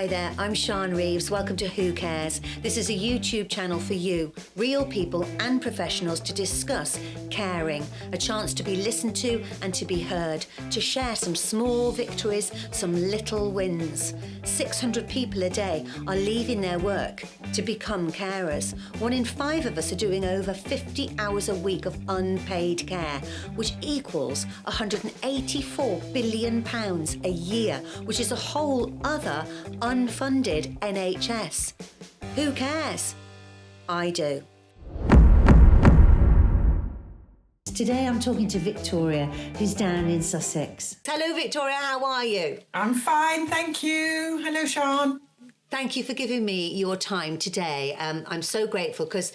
Hi there, I'm Sian Reeves. Welcome to Who Cares? This is a YouTube channel for you, real people and professionals, to discuss caring, a chance to be listened to and to be heard, to share some small victories, some little wins. 600 people a day are leaving their work to become carers. 1 in 5 of us are doing over 50 hours a week of unpaid care, which equals £184 billion a year, which is a whole other unfunded NHS. Who cares? I do. Today I'm talking to Victoria, who's down in Sussex. Hello Victoria, how are you? I'm fine, thank you. Hello, Sian. Thank you for giving me your time today. I'm so grateful because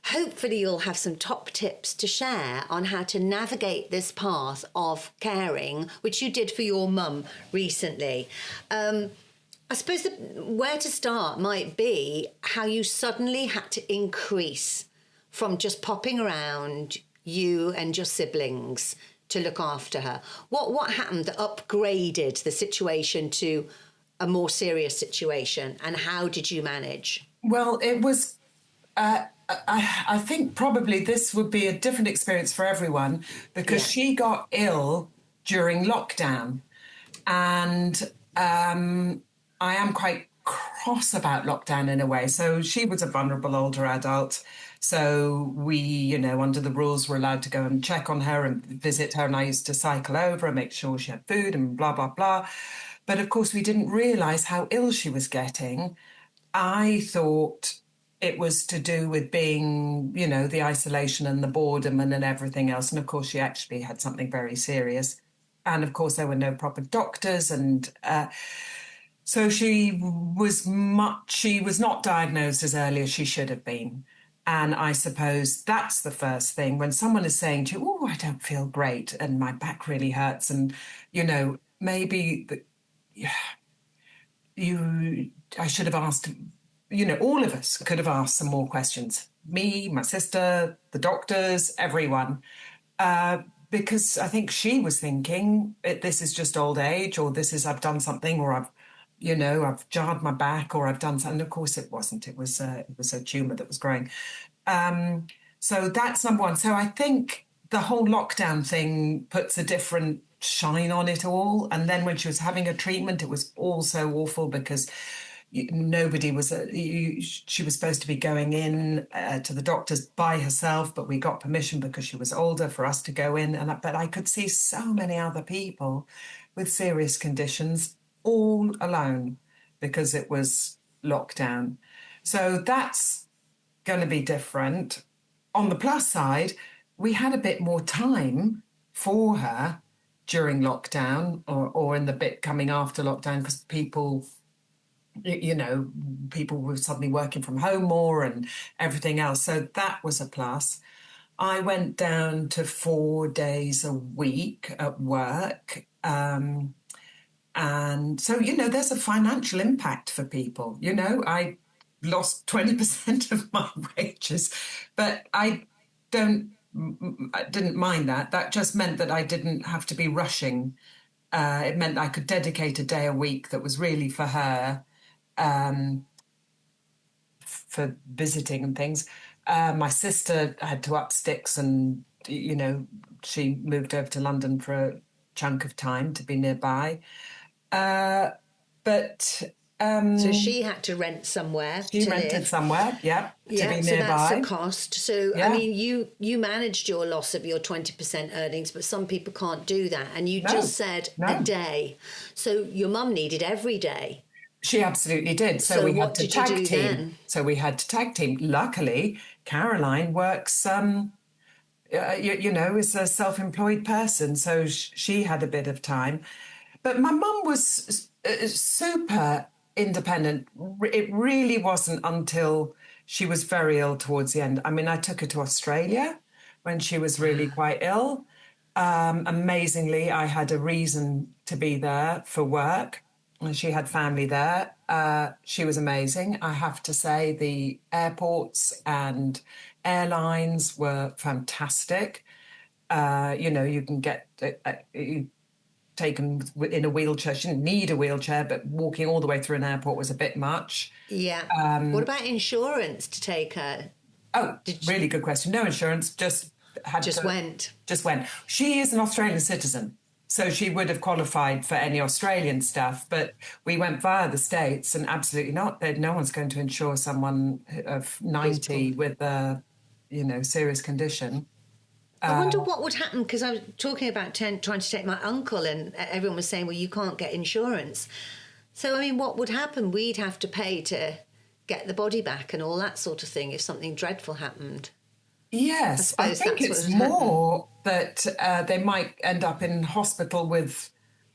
hopefully you'll have some top tips to share on how to navigate this path of caring, which you did for your mum recently. I suppose where to start might be how you suddenly had to increase from just popping around you and your siblings to look after her. What happened that upgraded the situation to a more serious situation, and how did you manage? Well, it was, I think probably this would be a different experience for everyone because she got ill during lockdown. And I am quite cross about lockdown in a way. So she was a vulnerable older adult. So we, under the rules, were allowed to go and check on her and visit her. And I used to cycle over and make sure she had food and blah, blah, blah. But of course, we didn't realise how ill she was getting. I thought it was to do with being, the isolation and the boredom and everything else. And of course, she actually had something very serious. And of course, there were no proper doctors. And so she was not diagnosed as early as she should have been. And I suppose that's the first thing. When someone is saying to you, oh, I don't feel great and my back really hurts. And, maybe I should have asked, all of us could have asked some more questions. Me, my sister, the doctors, everyone. Because I think she was thinking, this is just old age, or I've done something, or I've jarred my back, or I've done something. And of course it wasn't. It was a tumour that was growing. So that's number one. So I think the whole lockdown thing puts a different shine on it all. And then when she was having a treatment, it was all so awful because nobody was, she was supposed to be going in to the doctors by herself, but we got permission because she was older for us to go in. But I could see so many other people with serious conditions all alone because it was lockdown. So that's going to be different. On the plus side, we had a bit more time for her during lockdown or in the bit coming after lockdown because people were suddenly working from home more and everything else. So that was a plus. I went down to 4 days a week at work. And so, there's a financial impact for people. I lost 20% of my wages, but I didn't mind that. That just meant that I didn't have to be rushing. It meant I could dedicate a day a week that was really for her, for visiting and things. My sister had to up sticks and, she moved over to London for a chunk of time to be nearby. So she had to rent somewhere. She rented somewhere, to be nearby. So that's a cost. So, Yeah. I mean, you managed your loss of your 20% earnings, but some people can't do that. And you just said a day. So your mum needed every day. She absolutely did. So we had to tag team. So we had to tag team. Luckily, Caroline works, is a self-employed person. So she had a bit of time. But my mum was super independent. It really wasn't until she was very ill towards the end. I mean, I took her to Australia when she was really quite ill. Amazingly, I had a reason to be there for work. And she had family there. She was amazing. I have to say the airports and airlines were fantastic. You can get... taken in a wheelchair. She didn't need a wheelchair, but walking all the way through an airport was a bit much. Yeah. What about insurance to take her? Oh, really good question. No insurance, just went. Just went. She is an Australian citizen, so she would have qualified for any Australian stuff, but we went via the States, and absolutely not. No one's going to insure someone of 90 with a, serious condition. I wonder what would happen, because I was talking about trying to take my uncle, and everyone was saying, well, you can't get insurance. So, I mean, what would happen? We'd have to pay to get the body back and all that sort of thing if something dreadful happened. Yes, I think it's more that they might end up in hospital with,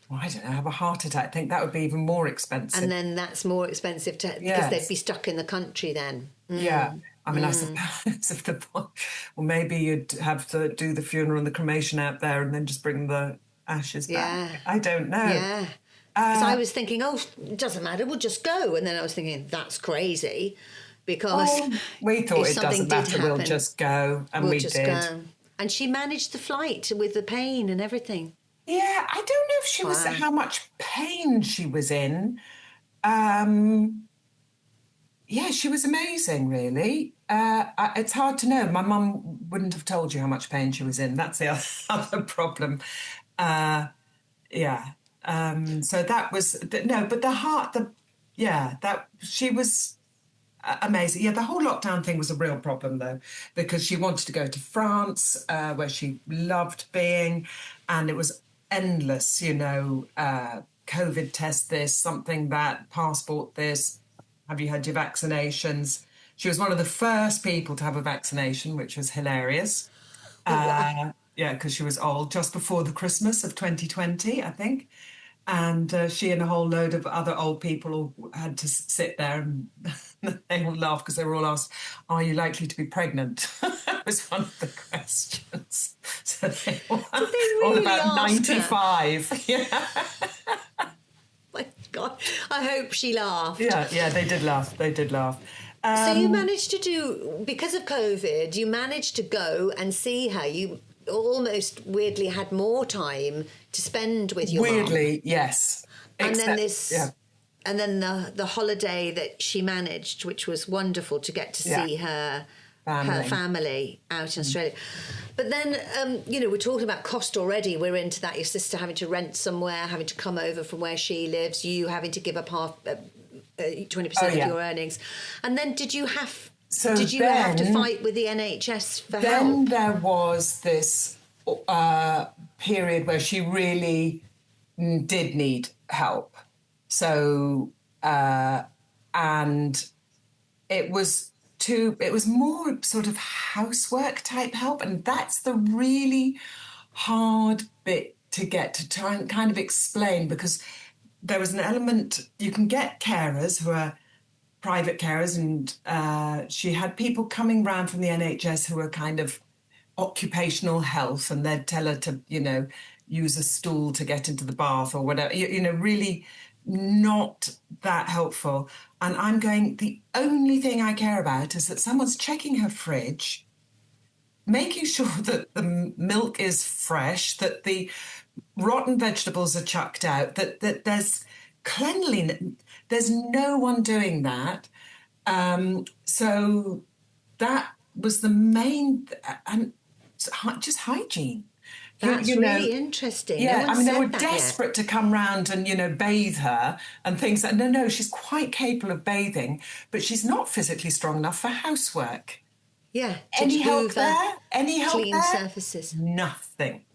I don't know, have a heart attack. I think that would be even more expensive. And then that's more expensive because they'd be stuck in the country then. Yeah. I mean, I suppose well, maybe you'd have to do the funeral and the cremation out there and then just bring the ashes back. I don't know. Yeah. Because I was thinking, it doesn't matter, we'll just go. And then I was thinking, that's crazy, because we thought it doesn't matter, we'll just go, and we did. Go. And she managed the flight with the pain and everything. Yeah, I don't know if she was, how much pain she was in. Yeah, she was amazing, really. It's hard to know. My mum wouldn't have told you how much pain she was in. That's the other problem. So that was but the heart, that she was amazing. Yeah, the whole lockdown thing was a real problem though, because she wanted to go to France, where she loved being, and it was endless. COVID test this, something that, passport this. Have you had your vaccinations? She was one of the first people to have a vaccination, which was hilarious. Yeah, because she was old, just before the Christmas of 2020, I think. And she and a whole load of other old people all had to sit there, and they all laughed because they were all asked, are you likely to be pregnant? That was one of the questions. So they were all about 95. Yeah. My God, I hope she laughed. Yeah, they did laugh. So you managed to do, because of COVID, you managed to go and see her. You almost weirdly had more time to spend with your mom. Weirdly, yes. And then and then the holiday that she managed, which was wonderful to get to see her family out in Australia. But then, we're talking about cost already. We're into that. Your sister having to rent somewhere, having to come over from where she lives, you having to give up half 20% of your earnings. And then did you have to fight with the NHS for help? Then there was this period where she really did need help. So, and it was more sort of housework type help. And that's the really hard bit to get to try and kind of explain, because there was an element, you can get carers who are private carers, and she had people coming round from the NHS who were kind of occupational health, and they'd tell her to, use a stool to get into the bath or whatever, really not that helpful. And I'm going, the only thing I care about is that someone's checking her fridge, making sure that the milk is fresh, that the rotten vegetables are chucked out, that there's cleanliness. There's no one doing that. So that was the main, and just hygiene. That's really interesting. Yeah, they were desperate to come round and, bathe her and things. No, she's quite capable of bathing, but she's not physically strong enough for housework. Yeah. Any help there? Any help clean there? Surfaces. Nothing.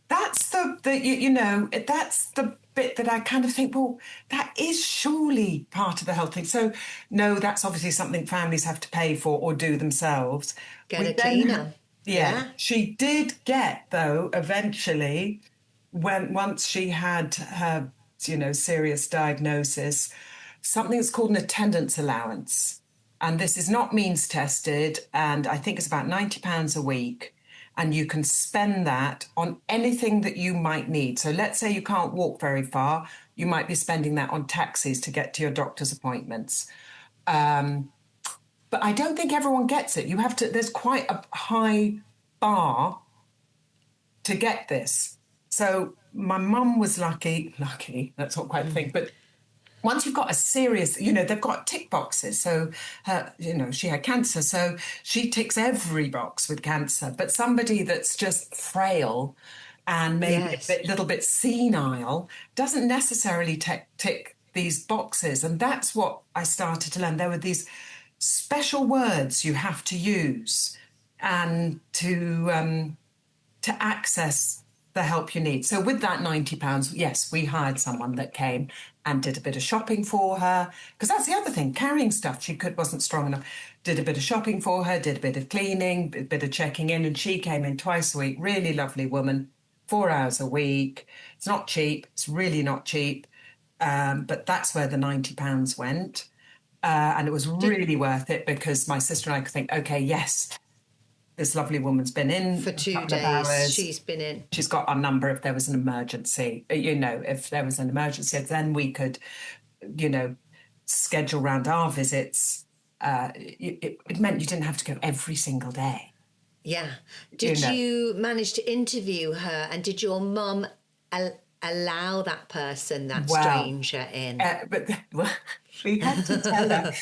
That's that's the bit that I kind of think, well, that is surely part of the health thing. So, no, that's obviously something families have to pay for or do themselves. Get a cleaner. Yeah. She did get, though, eventually, once she had her, serious diagnosis, something that's called an attendance allowance. And this is not means tested, and I think it's about £90 a week. And you can spend that on anything that you might need. So let's say you can't walk very far, you might be spending that on taxis to get to your doctor's appointments. But I don't think everyone gets it. There's quite a high bar to get this. So my mum was lucky, that's not quite the thing, but once you've got a serious, they've got tick boxes. So, she had cancer. So she ticks every box with cancer. But somebody that's just frail and maybe Yes. little bit senile doesn't necessarily tick these boxes. And that's what I started to learn. There were these special words you have to use and to access the help you need. So with that £90, yes, we hired someone that came and did a bit of shopping for her, because that's the other thing, carrying stuff wasn't strong enough. Did a bit of shopping for her, did a bit of cleaning, a bit of checking in, and she came in twice a week. Really lovely woman, 4 hours a week. It's not cheap. It's really not cheap. But that's where the £90 went. And it was really worth it, because my sister and I could think, okay, yes, this lovely woman's been in For a 2 couple of days, hours. she's been in. She's got our number if there was an emergency. If there was an emergency, then we could, schedule around our visits. It meant you didn't have to go every single day. Yeah. Did you manage to interview her, and did your mum allow that person, that stranger, in? But we had to tell her.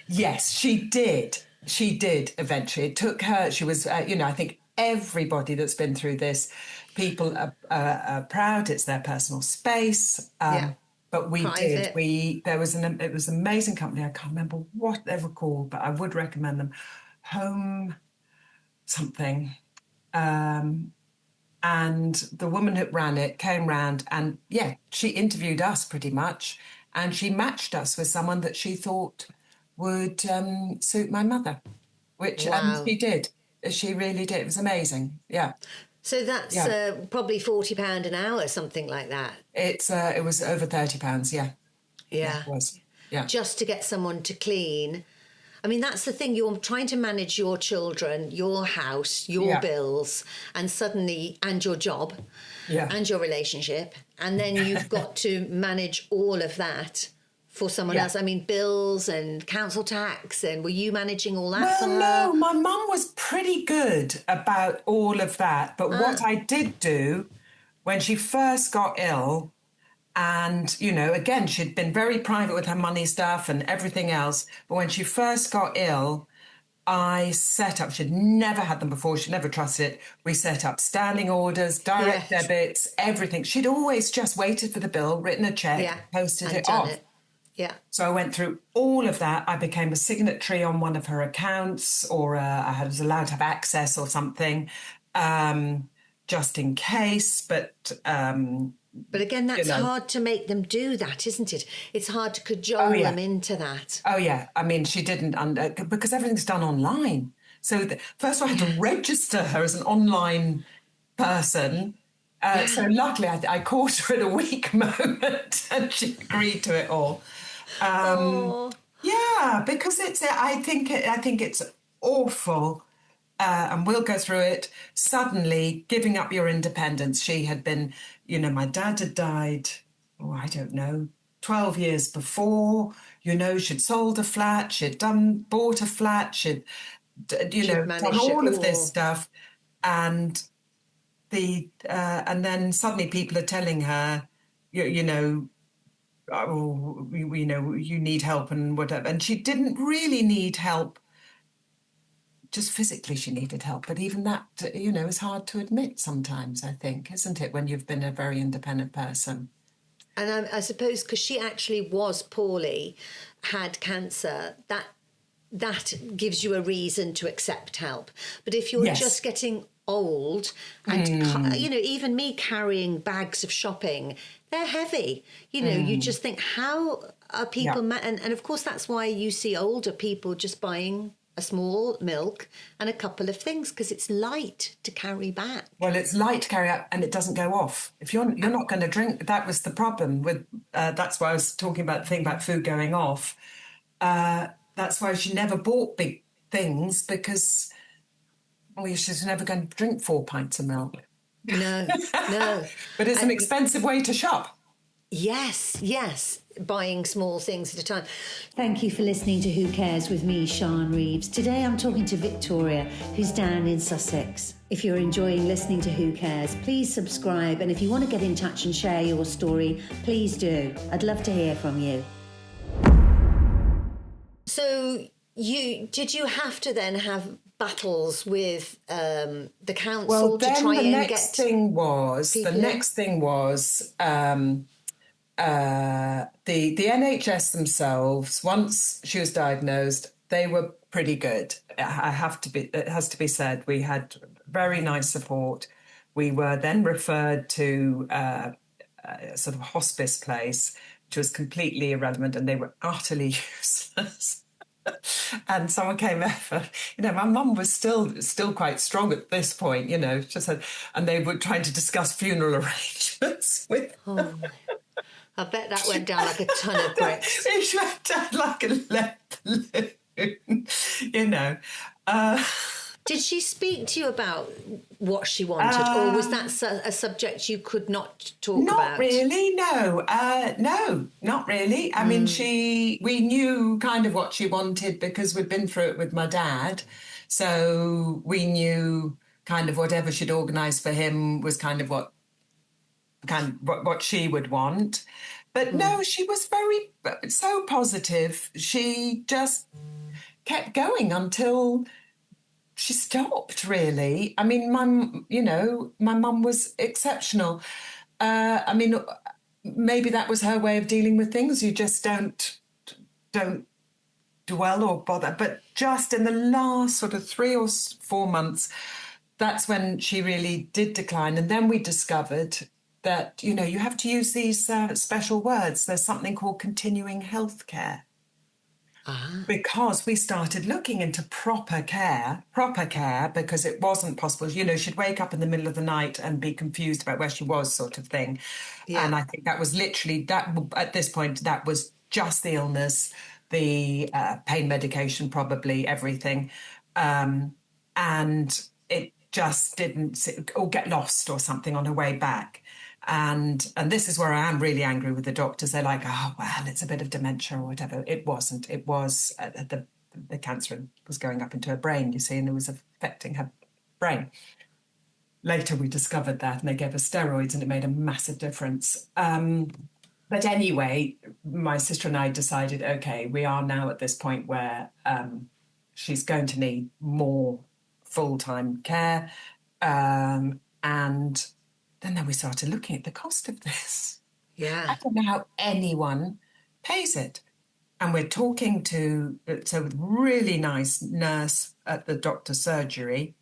Yes, she did. She did eventually. It took her. She was, I think everybody that's been through this, people are proud. It's their personal space. But we Private. did. It was an amazing company. I can't remember what they were called, but I would recommend them. Home something. And the woman that ran it came round, and she interviewed us pretty much, and she matched us with someone that she thought would suit my mother, which she did. She really did. It was amazing. Yeah. So that's probably £40 an hour, something like that. It was over £30. Yeah. Yeah. It was. Yeah. Just to get someone to clean. I mean, that's the thing. You're trying to manage your children, your house, your bills, and your job, and your relationship. And then you've got to manage all of that for someone else. I mean, bills and council tax. And were you managing all that for her? No, my mum was pretty good about all of that. But what I did do when she first got ill, and, again, she'd been very private with her money stuff and everything else. But when she first got ill, I set up, she'd never had them before, she'd never trusted it. We set up standing orders, direct debits, everything. She'd always just waited for the bill, written a check, posted it off. Yeah. So I went through all of that. I became a signatory on one of her accounts, or I was allowed to have access or something, just in case. But again, that's hard to make them do that, isn't it? It's hard to cajole them into that. Oh, yeah. I mean, she didn't, because everything's done online. So first I had to register her as an online person. So luckily I caught her at a weak moment and she agreed to it all. Yeah, because I think it's awful, and we'll go through it. Suddenly giving up your independence. She had been, my dad had died, I don't know, 12 years before. She'd sold a flat, bought a flat, she'd done all of this stuff, and then suddenly people are telling her, you need help and whatever. And she didn't really need help. Just physically she needed help. But even that, is hard to admit sometimes, I think, isn't it, when you've been a very independent person? And I suppose because she actually was poorly, had cancer, that gives you a reason to accept help. But if you're just getting old and, even me carrying bags of shopping, they're heavy. You just think, how are people... And of course, that's why you see older people just buying a small milk and a couple of things, because it's light to carry back. Well, it's light to carry out and it doesn't go off. If you're not going to drink, that was the problem with... that's why I was talking about the thing about food going off. That's why she never bought big things, because... she's never going to drink 4 pints of milk. No. But it's an expensive way to shop. Yes. Buying small things at a time. Thank you for listening to Who Cares with me, Sian Reeves. Today I'm talking to Victoria, who's down in Sussex. If you're enjoying listening to Who Cares, please subscribe. And if you want to get in touch and share your story, please do. I'd love to hear from you. So did you have to then have battles with the council Well, to then try the and next get thing was people the NHS themselves. Once she was diagnosed, they were pretty good. It has to be said. We had very nice support. We were then referred to a sort of hospice place, which was completely irrelevant, and they were utterly useless. And someone came over, my mum was still quite strong at this point, just had, and they were trying to discuss funeral arrangements with. Oh, I bet that went down like a ton of bricks. It went down like a lead balloon, Did she speak to you about what she wanted, or was that a subject you could not talk about? Not really, no. No, not really. I mean, we knew kind of what she wanted because we'd been through it with my dad. So we knew kind of whatever she'd organised for him was kind of what she would want. But no, she was so positive. She just kept going until she stopped, really. I mean, my mum was exceptional. I mean, maybe that was her way of dealing with things. You just don't dwell or bother. But just in the last sort of 3 or 4 months, that's when she really did decline. And then we discovered that, you have to use these special words. There's something called continuing healthcare. Because we started looking into proper care, because it wasn't possible. She'd wake up in the middle of the night and be confused about where she was, sort of thing. Yeah. And I think that was literally that. At this point, that was just the illness, the pain medication, probably everything, and it just didn't, or get lost or something on her way back. And this is where I am really angry with the doctors. They're like, oh, well, it's a bit of dementia or whatever. It wasn't. It was the cancer was going up into her brain, you see, and it was affecting her brain. Later, we discovered that, and they gave her steroids, and it made a massive difference. But anyway, my sister and I decided, okay, we are now at this point where she's going to need more full-time care, and then we started looking at the cost of this. Yeah. I don't know how anyone pays it. And we're talking to a really nice nurse at the doctor's surgery.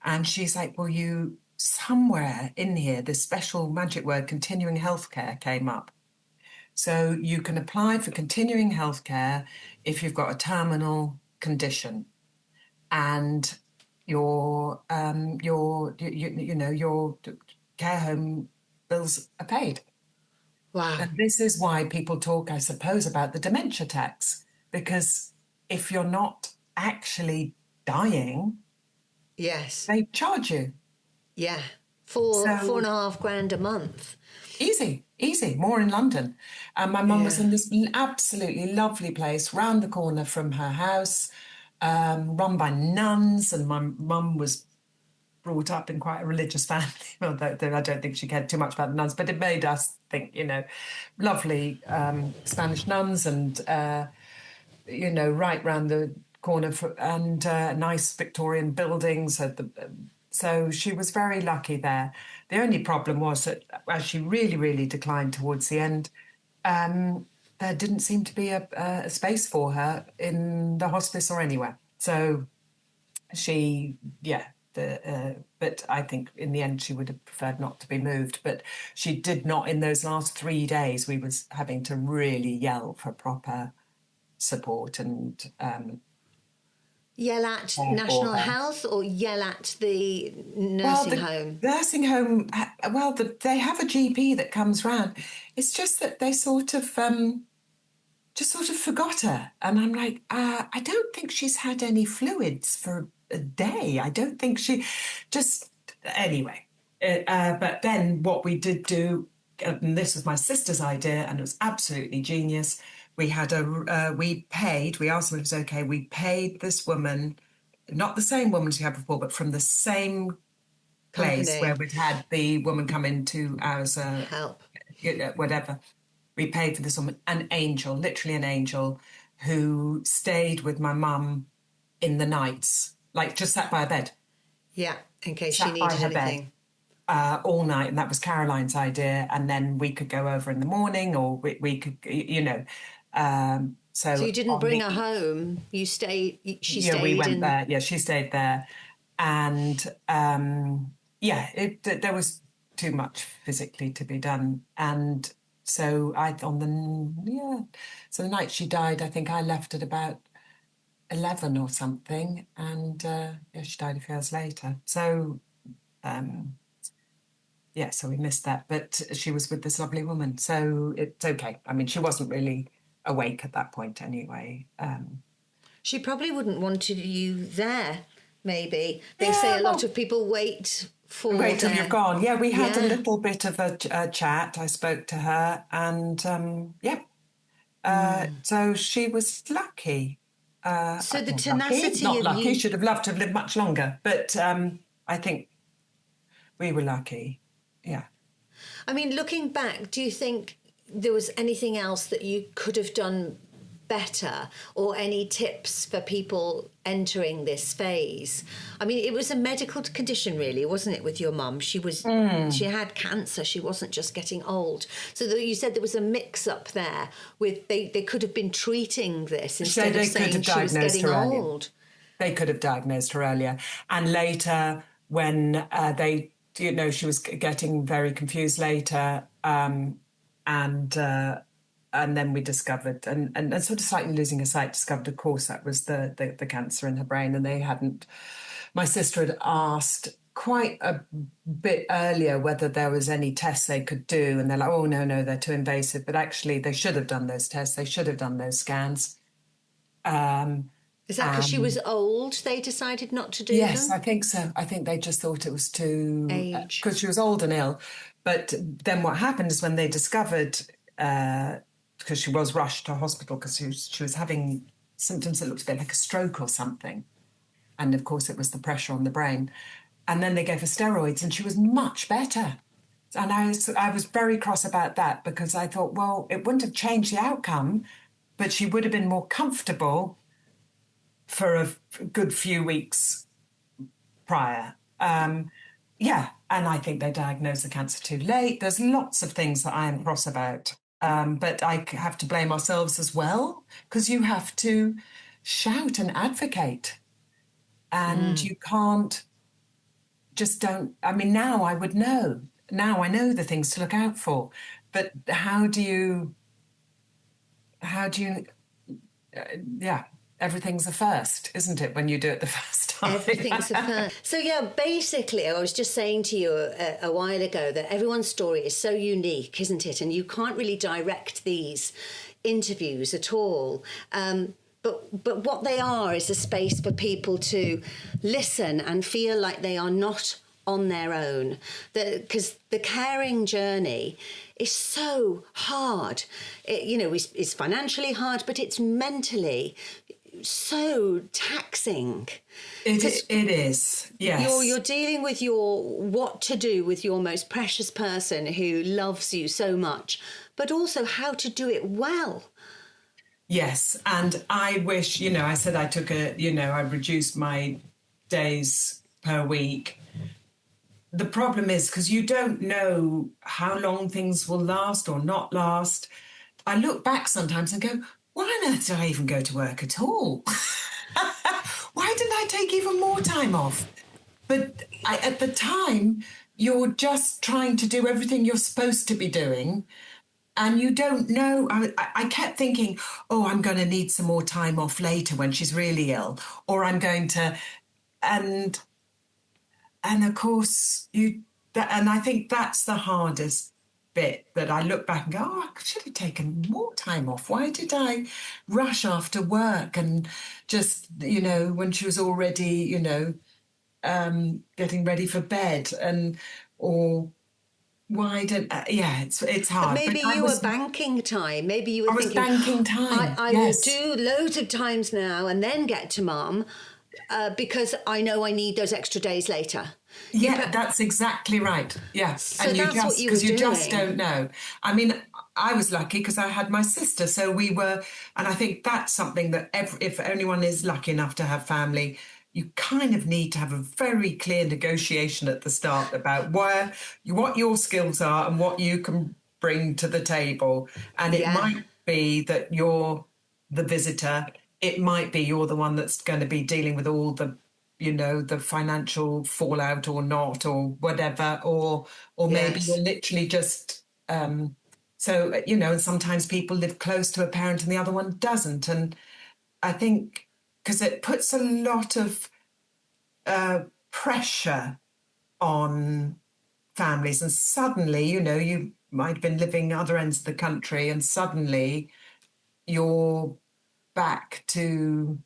And she's like, well, somewhere in here, this special magic word, continuing healthcare, came up. So you can apply for continuing healthcare if you've got a terminal condition and your care home bills are paid. Wow. And this is why people talk, I suppose, about the dementia tax, because if you're not actually dying, yes, they charge you. Yeah, $4.5 grand a month. Easy, more in London. And my mum was in this absolutely lovely place round the corner from her house, run by nuns, and my mum was brought up in quite a religious family, although I don't think she cared too much about the nuns, but it made us think, lovely Spanish nuns and, right round the corner and nice Victorian buildings. So she was very lucky there. The only problem was that as she really, really declined towards the end, there didn't seem to be a space for her in the hospice or anywhere. So but I think in the end she would have preferred not to be moved. But she did not, in those last 3 days, we was having to really yell for proper support and yell at National Health or yell at the nursing home? Nursing home, they have a GP that comes round. It's just that they sort of forgot her. And I'm like, I don't think she's had any fluids for a day. I don't think anyway. But then what we did do, and this was my sister's idea, and it was absolutely genius. We asked them if it was okay. We paid this woman, not the same woman she had before, but from the same place where company. we'd had the woman come in 2 hours, Help. whatever. We paid for this woman, an angel, literally an angel, who stayed with my mum in the nights, like just sat by her bed, Yeah, in case she sat by needed her bed anything. all night. And that was Caroline's idea. And then we could go over in the morning, or we could, So so you didn't on bring the, her home. You stayed. She yeah, we stayed went in. there. Yeah, she stayed there. And yeah, there was too much physically to be done. And so so the night she died, I think I left at about 11 or something, and yeah, she died a few hours later. So um, yeah, so we missed that, but she was with this lovely woman, so it's okay. I mean, she wasn't really awake at that point anyway. She probably wouldn't wanted you there. Maybe they say Yeah, a lot well, of people wait for wait till you've their. gone. Yeah, we had a Yeah. little bit of a chat. I spoke to her, and yeah, so she was lucky. So the Well, lucky, tenacity not of lucky. you. Should have loved to have lived much longer, but I think we were lucky. Yeah. I mean, looking back, do you think there was anything else that you could have done better, or any tips for people entering this phase? I mean, it was a medical condition, really, wasn't it, with your mum? She had cancer. She wasn't just getting old. So you said there was a mix-up there with they could have been treating this So instead of they could saying have she was diagnosed getting her earlier. old. They could have diagnosed her earlier. And later, when she was getting very confused later, and then we discovered, and sort of slightly losing her sight, discovered, of course, that was the cancer in her brain. And they hadn't, my sister had asked quite a bit earlier whether there was any tests they could do. And they're like, oh, no, they're too invasive. But actually, they should have done those tests. They should have done those scans. Is that because she And was old? They decided not to do yes, them. I think so. I think they just thought it was too, Age. because she was old and ill. But then what happened is when they discovered, because she was rushed to hospital because she was having symptoms that looked a bit like a stroke or something. And of course, it was the pressure on the brain. And then they gave her steroids, and she was much better. And I was very cross about that, because I thought, well, it wouldn't have changed the outcome, but she would have been more comfortable for a good few weeks prior. Yeah, and I think they diagnosed the cancer too late. There's lots of things that I am cross about, but I have to blame ourselves as well, because you have to shout and advocate, and you can't just don't. I mean, now I would know. Now I know the things to look out for, but how do you? Yeah, everything's a first, isn't it, when you do it the first time? Everything's a fun. So yeah, basically, I was just saying to you a while ago that everyone's story is so unique, isn't it? And you can't really direct these interviews at all. But what they are is a space for people to listen and feel like they are not on their own. Because the caring journey is so hard. It's financially hard, but it's mentally so taxing. It is, yes. You're dealing with what to do with your most precious person who loves you so much, but also how to do it well. Yes, and I wish, I said I took I reduced my days per week. The problem is, because you don't know how long things will last or not last. I look back sometimes and go, why on earth did I even go to work at all? Why didn't I take even more time off? But at the time, you're just trying to do everything you're supposed to be doing. And you don't know. I kept thinking, oh, I'm going to need some more time off later when she's really ill, or I'm going to, and of course and I think that's the hardest bit, that I look back and go, oh, I should have taken more time off. Why did I rush after work and just, when she was already, getting ready for bed, or why did it's But hard. But maybe you were banking time. Maybe you were I was thinking, banking time. I will Yes. do loads of times now and then get to mum, because I know I need those extra days later. Yeah, that's exactly right. Yeah. So And that's what you were because you just doing. don't know. I mean, I was lucky because I had my sister. So we were, and I think that's something that if anyone is lucky enough to have family, you kind of need to have a very clear negotiation at the start about what your skills are and what you can bring to the table. And it Yeah. might be that you're the visitor. It might be you're the one that's going to be dealing with all the financial fallout or not or whatever, or maybe you're Yes. literally just and sometimes people live close to a parent and the other one doesn't. And I think because it puts a lot of pressure on families, and suddenly, you might have been living other ends of the country and suddenly you're back to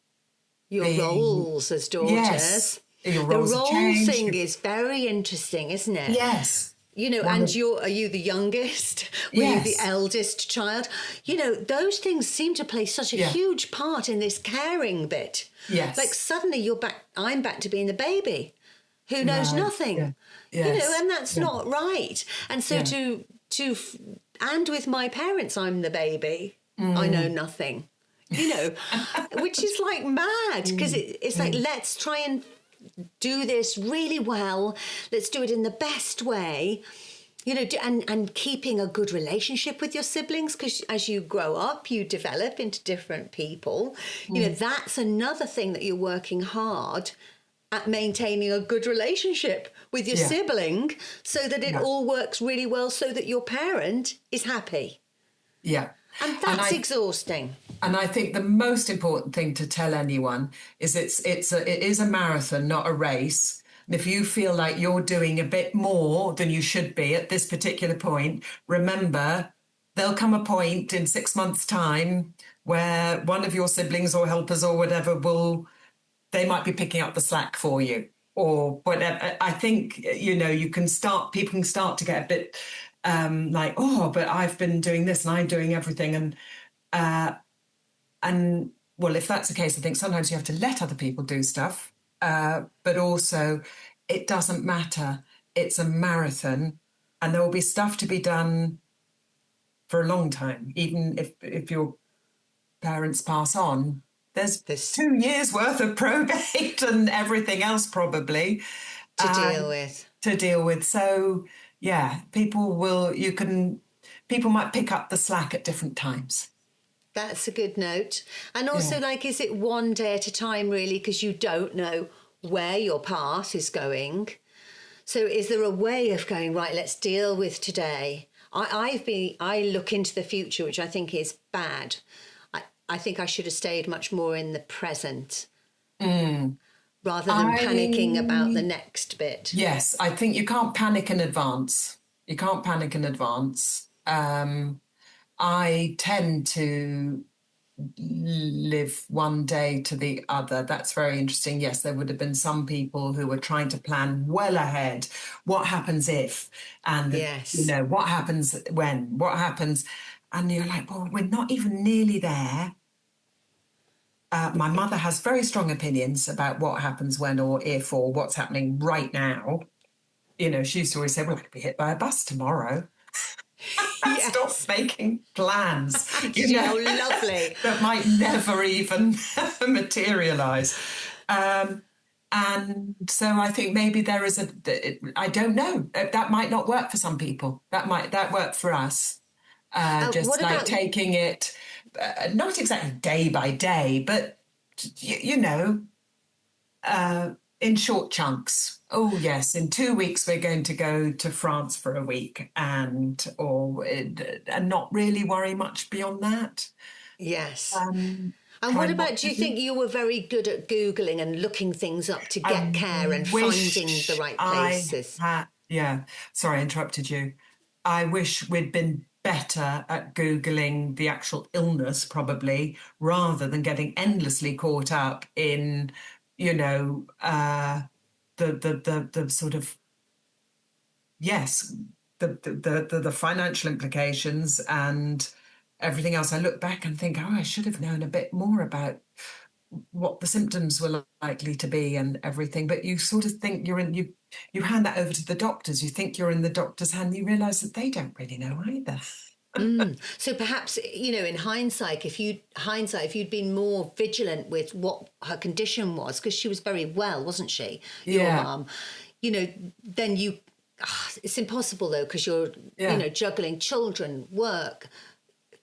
Your being, roles as yes, daughters. your The roles have role changed. thing is very interesting, isn't it? Yes. One And of, are you the youngest? Were you the yes. eldest child? Those things seem to play such a Yeah. huge part in this caring bit. Like Yes. suddenly I'm back to being the baby who knows Right. Yeah. nothing. Yes. And that's Yeah. not right. And so Yeah. and with my parents, I'm the baby. I know nothing. Which is like mad because it's like, let's try and do this really well. Let's do it in the best way. And keeping a good relationship with your siblings, because as you grow up, you develop into different people. That's another thing that you're working hard at, maintaining a good relationship with your Yeah. sibling so that it Yeah. all works really well so that your parent is happy. Yeah. And And that's I exhausting. and I think the most important thing to tell anyone is it is a marathon, not a race. And if you feel like you're doing a bit more than you should be at this particular point, remember there'll come a point in 6 months' time where one of your siblings or helpers or whatever they might be picking up the slack for you or whatever. I think, people can start to get a bit like, oh, but I've been doing this and I'm doing everything. And well, if that's the case, I think sometimes you have to let other people do stuff, but also it doesn't matter. It's a marathon, and there will be stuff to be done for a long time, even if your parents pass on. There's This 2 years worth of probate and everything else probably to deal with. to deal with. So yeah, people might pick up the slack at different times. That's a good note. And also, Yeah. like, is it one day at a time, really? Because you don't know where your path is going. So, is there a way of going, right, let's deal with today? I look into the future, which I think is bad. I think I should have stayed much more in the present rather than panicking about the I next bit. Yes, I think you can't panic in advance. You can't panic in advance. I tend to live one day to the other. That's very interesting. Yes, there would have been some people who were trying to plan well ahead. What happens if? And, Yes. what happens when? What happens? And you're like, well, we're not even nearly there. My mother has very strong opinions about what happens when or if or what's happening right now. She used to always say, well, I could be hit by a bus tomorrow. Stop Yes. making plans, How lovely. that might never even materialize. And so I think maybe there is I don't know, that might not work for some people. That work for us. What Just like about taking it, not exactly day by day, but, in short chunks. Oh yes, in 2 weeks we're going to go to France for a week, and not really worry much beyond that. yes. Um, And Try what not about, do to you think you were very good at Googling and looking things up to I get care and finding the wish right I places? had. Yeah, sorry, I interrupted you. I wish we'd been better at Googling the actual illness, probably, rather than getting endlessly caught up in, you know, the sort of, yes, the financial implications and everything else. I look back and think, oh, I should have known a bit more about what the symptoms were likely to be and everything. But you sort of think you hand that over to the doctors. You think you're in the doctor's hand. You realise that they don't really know either. So perhaps, in hindsight, if you'd been more vigilant with what her condition was, because she was very well, wasn't she? Your Yeah, mum, then it's impossible though, because you're, yeah, juggling children, work,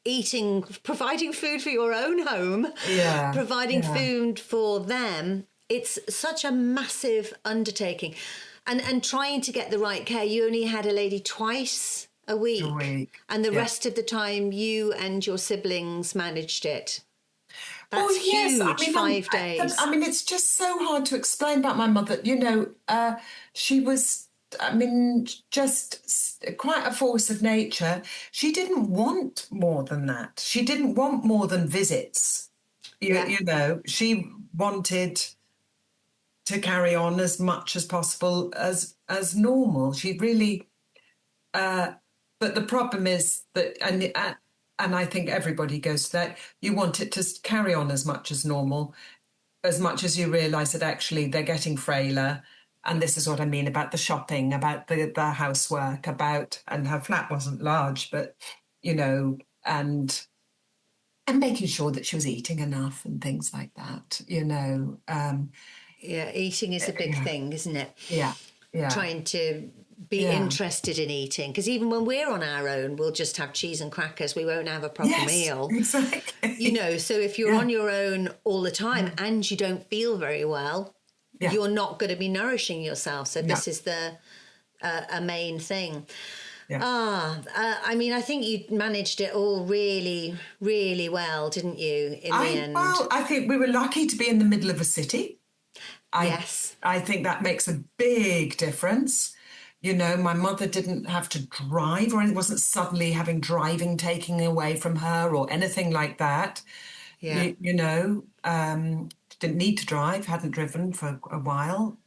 eating, providing food for your own home, yeah, providing yeah. food for them. It's such a massive undertaking. And trying to get the right care. You only had a lady twice a A week, week. and the Yeah. rest of the time you and your siblings managed it. Well, That's yes. I huge, mean, 5 days. it's just so hard to explain about my mother. She was, just quite a force of nature. She didn't want more than that. She didn't want more than visits. Yeah, She wanted to carry on as much as possible as normal. She really, but the problem is that, and I think everybody goes to that. You want it to carry on as much as normal, as much as you realise that actually they're getting frailer. And this is what I mean about the shopping, about the housework, and her flat wasn't large, but and making sure that she was eating enough and things like that. yeah. Eating is a big Yeah, thing, isn't it? yeah, yeah, Trying to be yeah. interested in eating, because even when we're on our own, we'll just have cheese and crackers. We won't have a proper Yes, meal. exactly. So if you're Yeah, on your own all the time yeah, and you don't feel very well, yeah, you're not going to be nourishing yourself. So yeah, this is the a main thing. yeah. I think you managed it all really, really well, didn't you, in the end? I think we were lucky to be in the middle of a city. I Yes. I think that makes a big difference. My mother didn't have to drive, or it wasn't suddenly having driving taken away from her or anything like that. Yeah. Didn't need to drive, hadn't driven for a while.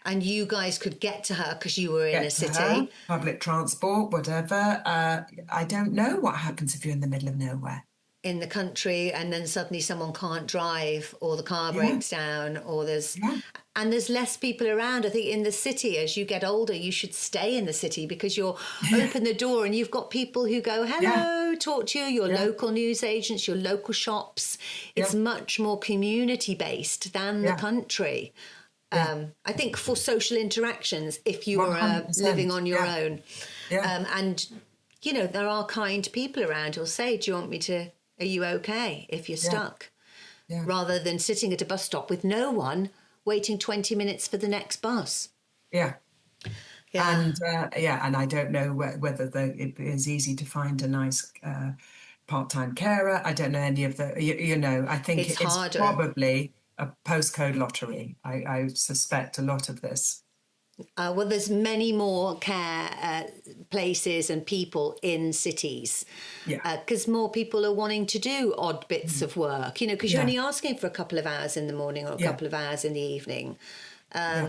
And you guys could get to her because you were in a Get to her, city. public transport, whatever. I don't know what happens if you're in the middle of nowhere. In the country, and then suddenly someone can't drive, or the car Yeah, breaks down, or yeah, there's less people around. I think in the city, as you get older, you should stay in the city, because you'll open the door and you've got people who go yeah, hello, talk to you, your yeah, local news agents, your local shops. It's yeah, much more community based than the yeah, country. yeah. I think for social interactions, if you were living 100%. on your Yeah, own, yeah, and there are kind people around who'll say, "Do you want me to? Are you okay if you're yeah, stuck?" yeah, Rather than sitting at a bus stop with no one, waiting 20 minutes for the next bus. yeah. Yeah, And I don't know whether it is easy to find a nice part-time carer. I don't know any of the. I think it's it's harder. probably a postcode lottery. I suspect a lot of this. Well, there's many more care places and people in cities, Yeah, because more people are wanting to do odd bits of work, because you're yeah, only asking for a couple of hours in the morning or a yeah, couple of hours in the evening. yeah.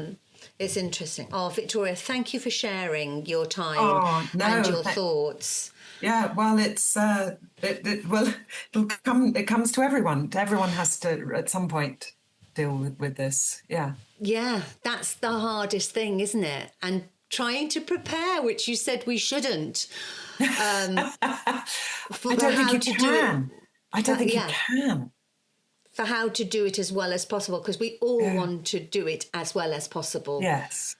It's interesting. Oh, Victoria, thank you for sharing your time Oh and no, your thoughts. yeah. Well, it's well, it'll come. It comes to everyone. Everyone has to at some point deal with this. Yeah. Yeah, that's the hardest thing, isn't it? And trying to prepare, which you said we shouldn't, I for don't think how you to do it. can. I don't think you Yeah, can. for how to do it as well as possible, because we all Yeah. want to do it as well as possible Yes.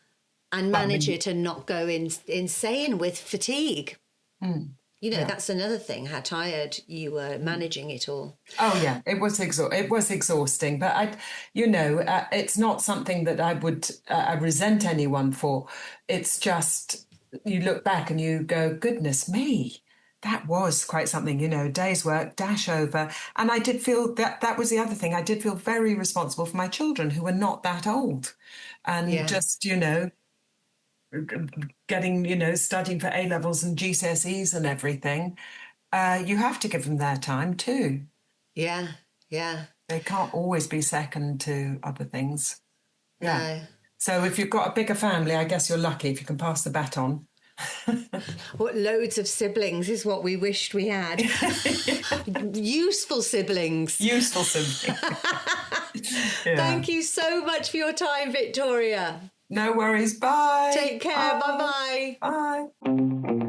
and But I manage mean, it and not go insane with fatigue. yeah. That's another thing, how tired you were managing it all. Oh yeah, it was exhausting. But it's not something that I resent anyone for. It's just you look back and you go, goodness me, that was quite something. Day's work, dash over, and I did feel that was the other thing. I did feel very responsible for my children who were not that old, and Yeah, just getting, studying for A levels and GCSEs and everything, you have to give them their time too. yeah, yeah. They can't always be second to other things. Yeah. No. So if you've got a bigger family, I guess you're lucky if you can pass the baton. What loads of siblings is what we wished we had. Useful siblings. Useful sibling. Yeah. Thank you so much for your time, Victoria. No worries. Bye. Take care. Bye-bye. Bye.